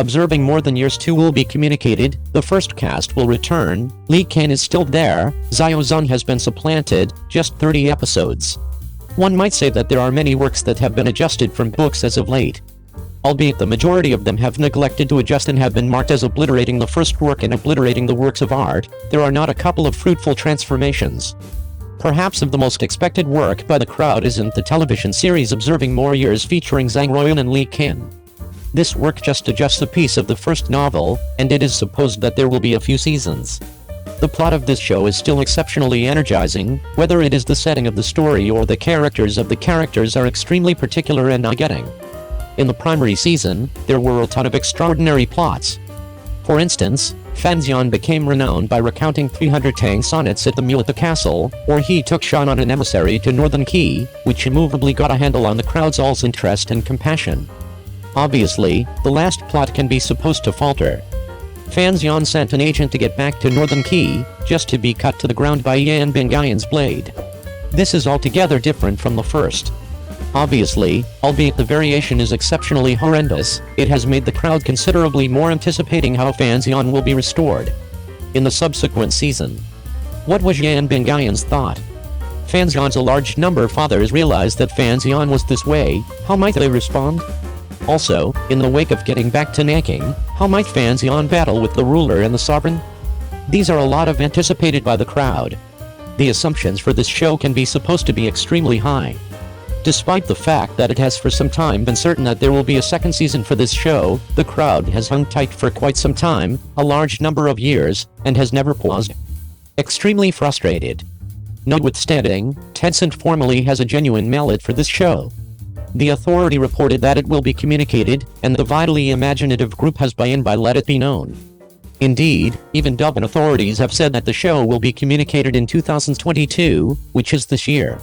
Observing More Than Years 2 will be communicated, the first cast will return, Li Ken is still there, Xiao Zhan has been supplanted, just 30 episodes. One might say that there are many works that have been adjusted from books as of late. Albeit the majority of them have neglected to adjust and have been marked as obliterating the first work and obliterating the works of art, there are not a couple of fruitful transformations. Perhaps of the most expected work by the crowd isn't the television series Observing More Years featuring Zhang Ruoyun and Li Ken. This work just adjusts a piece of the first novel, and it is supposed that there will be a few seasons. The plot of this show is still exceptionally energizing, whether it is the setting of the story or the characters are extremely particular and eye-getting. In the primary season, there were a ton of extraordinary plots. For instance, Fan Xian became renowned by recounting 300 Tang sonnets at the meal at the castle, or he took Shan on an emissary to Northern Qi, which immovably got a handle on the crowd's all's interest and compassion. Obviously, the last plot can be supposed to falter. Fan Xian sent an agent to get back to Northern Qi, just to be cut to the ground by Yan Bingyan's blade. This is altogether different from the first. Obviously, albeit the variation is exceptionally horrendous, it has made the crowd considerably more anticipating how Fan Xian will be restored in the subsequent season. What was Yan Bingyan's thought? Fan Xian's a large number of fathers realized that Fan Xian was this way, how might they respond? Also, in the wake of getting back to Nanking, how might Fan Xian battle with the ruler and the sovereign? These are a lot of anticipated by the crowd. The assumptions for this show can be supposed to be extremely high. Despite the fact that it has for some time been certain that there will be a second season for this show, the crowd has hung tight for quite some time, a large number of years, and has never paused. Extremely frustrated. Notwithstanding, Tencent formally has a genuine mallet for this show. The authority reported that it will be communicated, and the vitally imaginative group has by and by let it be known. Indeed, even Dublin authorities have said that the show will be communicated in 2022, which is this year.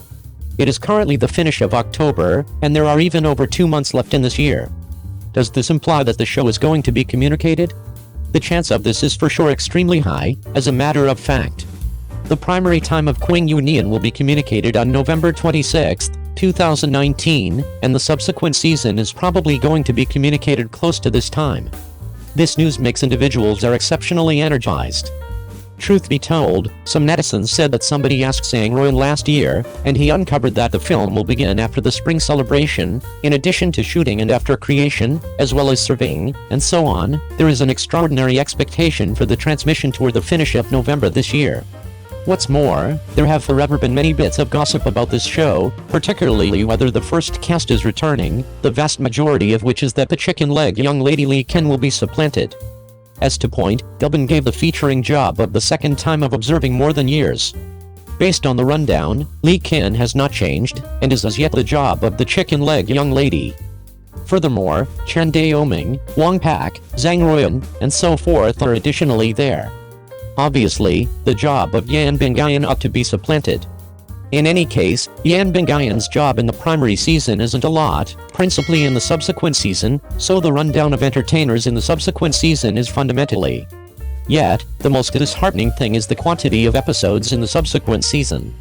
It is currently the finish of October, and there are even over 2 months left in this year. Does this imply that the show is going to be communicated? The chance of this is for sure extremely high, as a matter of fact. The primary time of Qing Union will be communicated on November 26, 2019, and the subsequent season is probably going to be communicated close to this time. This news makes individuals are exceptionally energized. Truth be told, some netizens said that somebody asked Zhang Ruoyun last year, and he uncovered that the film will begin after the spring celebration, in addition to shooting and after creation, as well as surveying, and so on. There is an extraordinary expectation for the transmission toward the finish of November this year. What's more, there have forever been many bits of gossip about this show, particularly whether the first cast is returning, the vast majority of which is that the chicken-leg young lady Li Ken will be supplanted. As to point, Dublin gave the featuring job of the second time of Observing More Than Years. Based on the rundown, Li Ken has not changed, and is as yet the job of the chicken-leg young lady. Furthermore, Chen Daoming, Wang Pak, Zhang Ruoyun, and so forth are additionally there. Obviously, the job of Yan Bingyan ought to be supplanted. In any case, Yan Bingyan's job in the primary season isn't a lot, principally in the subsequent season, so the rundown of entertainers in the subsequent season is fundamentally. Yet, the most disheartening thing is the quantity of episodes in the subsequent season.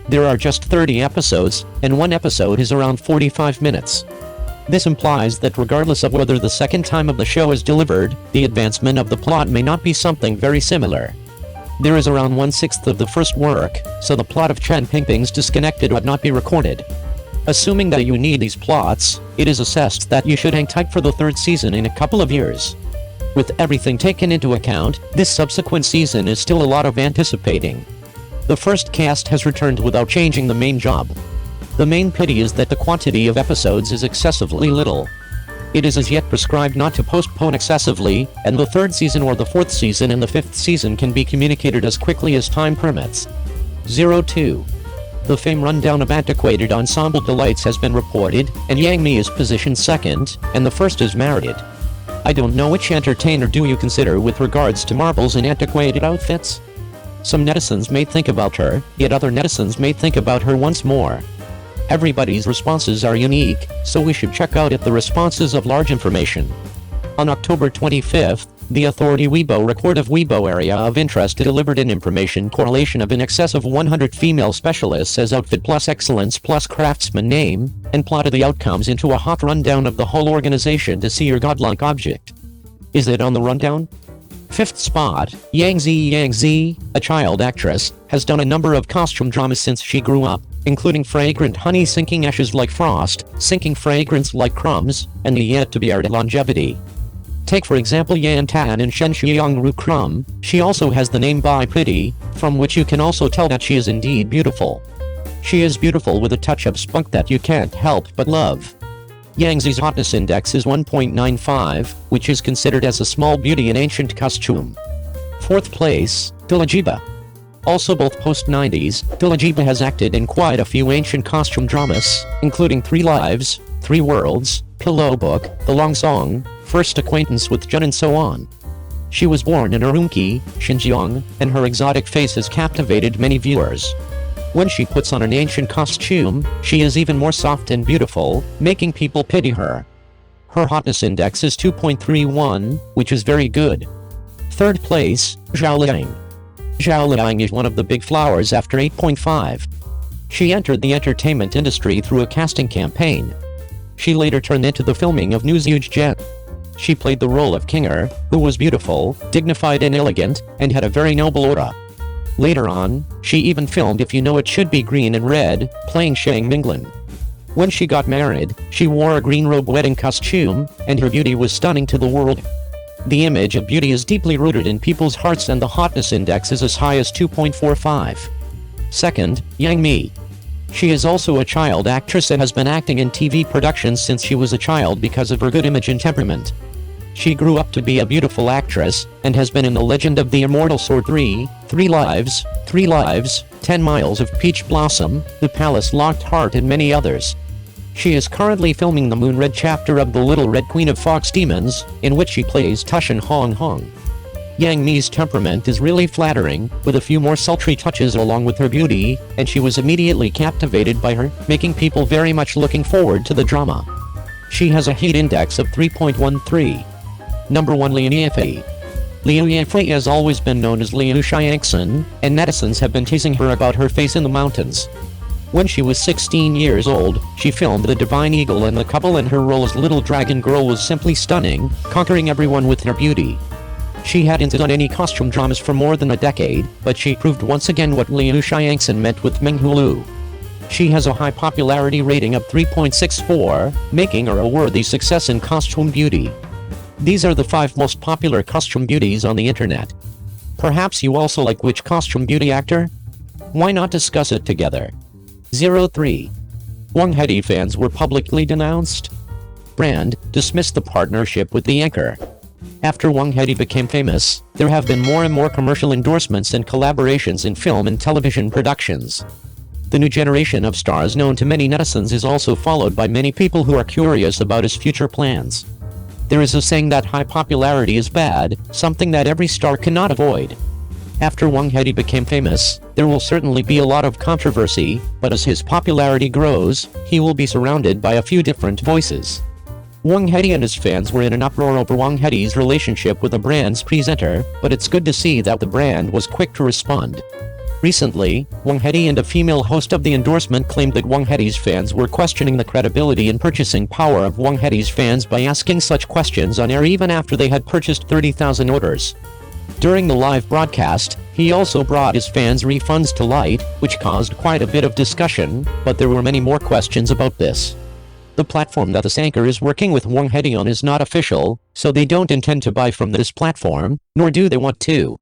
There are just 30 episodes, and one episode is around 45 minutes. This implies that regardless of whether the second time of the show is delivered, the advancement of the plot may not be something very similar. There is around 1/6 of the first work, so the plot of Chen Pingping's Disconnected ought not be recorded. Assuming that you need these plots, it is assessed that you should hang tight for the third season in a couple of years. With everything taken into account, this subsequent season is still a lot of anticipating. The first cast has returned without changing the main job. The main pity is that the quantity of episodes is excessively little. It is as yet prescribed not to postpone excessively, and the third season or the fourth season and the fifth season can be communicated as quickly as time permits. 02. The fame rundown of Antiquated Ensemble Delights has been reported, and Yang Mi is positioned second, and the first is married. I don't know which entertainer do you consider with regards to marbles in antiquated outfits? Some netizens may think about her, yet other netizens may think about her once more. Everybody's responses are unique, so we should check out the responses of large information. On October 25th, the authority Weibo record of Weibo area of interest delivered an information correlation of in excess of 100 female specialists as outfit plus excellence plus craftsman name, and plotted the outcomes into a hot rundown of the whole organization to see your godlike object. Is it on the rundown? 5th spot, Yang Zi, a child actress, has done a number of costume dramas since she grew up, including Fragrant Honey sinking ashes like frost, sinking fragrance like crumbs, and the yet-to-be-aired Longevity. Take for example Yan Tan in Shen Xiang Ru Crumb. She also has the name Bai Pretty, from which you can also tell that she is indeed beautiful. She is beautiful with a touch of spunk that you can't help but love. Yang Zi's hotness index is 1.95, which is considered as a small beauty in ancient costume. 4th place, Dilijiba. Also both post-90s, Dilijiba has acted in quite a few ancient costume dramas, including 3 Lives, 3 Worlds, Pillow Book, The Long Song, First Acquaintance with Jun and so on. She was born in Urumqi, Xinjiang, and her exotic face has captivated many viewers. When she puts on an ancient costume, she is even more soft and beautiful, making people pity her. Her hotness index is 2.31, which is very good. 3rd place, Zhao Liang. Zhao Liang is one of the big flowers after 8.5. She entered the entertainment industry through a casting campaign. She later turned into the filming of Xiao Zhan. She played the role of Kinger, who was beautiful, dignified and elegant, and had a very noble aura. Later on, she even filmed If You Know It Should Be Green and Red, playing Shang Minglin. When she got married, she wore a green robe wedding costume, and her beauty was stunning to the world. The image of beauty is deeply rooted in people's hearts and the hotness index is as high as 2.45. 2nd, Yang Mi. She is also a child actress and has been acting in TV productions since she was a child because of her good image and temperament. She grew up to be a beautiful actress, and has been in The Legend of the Immortal Sword 3, 3 Lives, 10 Miles of Peach Blossom, The Palace Locked Heart and many others. She is currently filming the Moonred chapter of The Little Red Queen of Fox Demons, in which she plays Tushan Hong Hong. Yang Mi's temperament is really flattering, with a few more sultry touches along with her beauty, and she was immediately captivated by her, making people very much looking forward to the drama. She has a heat index of 3.13. Number 1, Liu Yifei. Liu Yifei has always been known as Liu Xiangxin, and netizens have been teasing her about her face in the mountains. When she was 16 years old, she filmed The Divine Eagle and the couple, and her role as Little Dragon Girl was simply stunning, conquering everyone with her beauty. She hadn't done any costume dramas for more than a decade, but she proved once again what Liu Xiangxin meant with Menghulu. She has a high popularity rating of 3.64, making her a worthy success in costume beauty. These are the 5 most popular costume beauties on the internet. Perhaps you also like which costume beauty actor? Why not discuss it together? 03. Wang Hedi fans were publicly denounced. Brand dismissed the partnership with the anchor. After Wang Hedi became famous, there have been more and more commercial endorsements and collaborations in film and television productions. The new generation of stars known to many netizens is also followed by many people who are curious about his future plans. There is a saying that high popularity is bad, something that every star cannot avoid. After Wang Hedi became famous, there will certainly be a lot of controversy, but as his popularity grows, he will be surrounded by a few different voices. Wang Hedi and his fans were in an uproar over Wang Hedi's relationship with the brand's presenter, but it's good to see that the brand was quick to respond. Recently, Wang Hedi and a female host of the endorsement claimed that Wang Hedi's fans were questioning the credibility and purchasing power of Wang Hedi's fans by asking such questions on air even after they had purchased 30,000 orders. During the live broadcast, he also brought his fans' refunds to light, which caused quite a bit of discussion, but there were many more questions about this. The platform that this anchor is working with Wang Hedi on is not official, so they don't intend to buy from this platform, nor do they want to.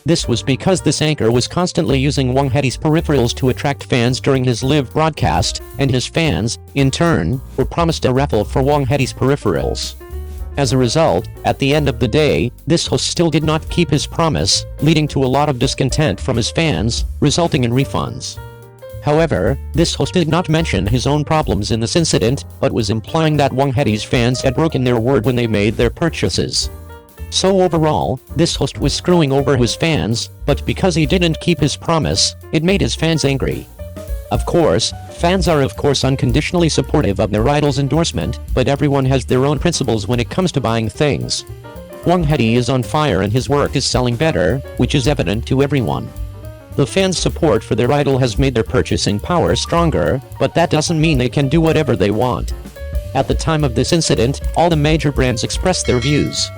This was because this anchor was constantly using Wang Hedi's peripherals to attract fans during his live broadcast, and his fans, in turn, were promised a raffle for Wang Hedi's peripherals. As a result, at the end of the day, this host still did not keep his promise, leading to a lot of discontent from his fans, resulting in refunds. However, this host did not mention his own problems in this incident, but was implying that Wang Hedi's fans had broken their word when they made their purchases. So overall, this host was screwing over his fans, but because he didn't keep his promise, it made his fans angry. Of course, fans are unconditionally supportive of their idol's endorsement, but everyone has their own principles when it comes to buying things. Wang Hedi is on fire and his work is selling better, which is evident to everyone. The fans' support for their idol has made their purchasing power stronger, but that doesn't mean they can do whatever they want. At the time of this incident, all the major brands expressed their views.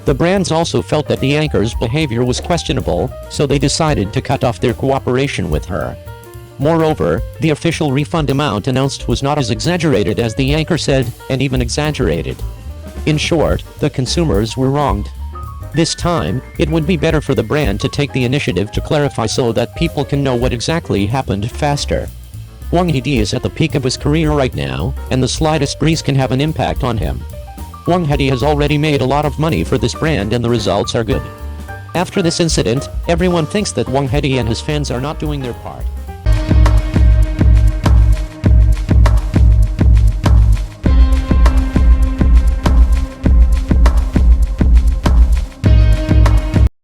The brands also felt that the anchor's behavior was questionable, so they decided to cut off their cooperation with her. Moreover, the official refund amount announced was not as exaggerated as the anchor said, and even exaggerated. In short, the consumers were wronged. This time, it would be better for the brand to take the initiative to clarify so that people can know what exactly happened faster. Wang Hedi is at the peak of his career right now, and the slightest breeze can have an impact on him. Wang Hedi has already made a lot of money for this brand and the results are good. After this incident, everyone thinks that Wang Hedi and his fans are not doing their part.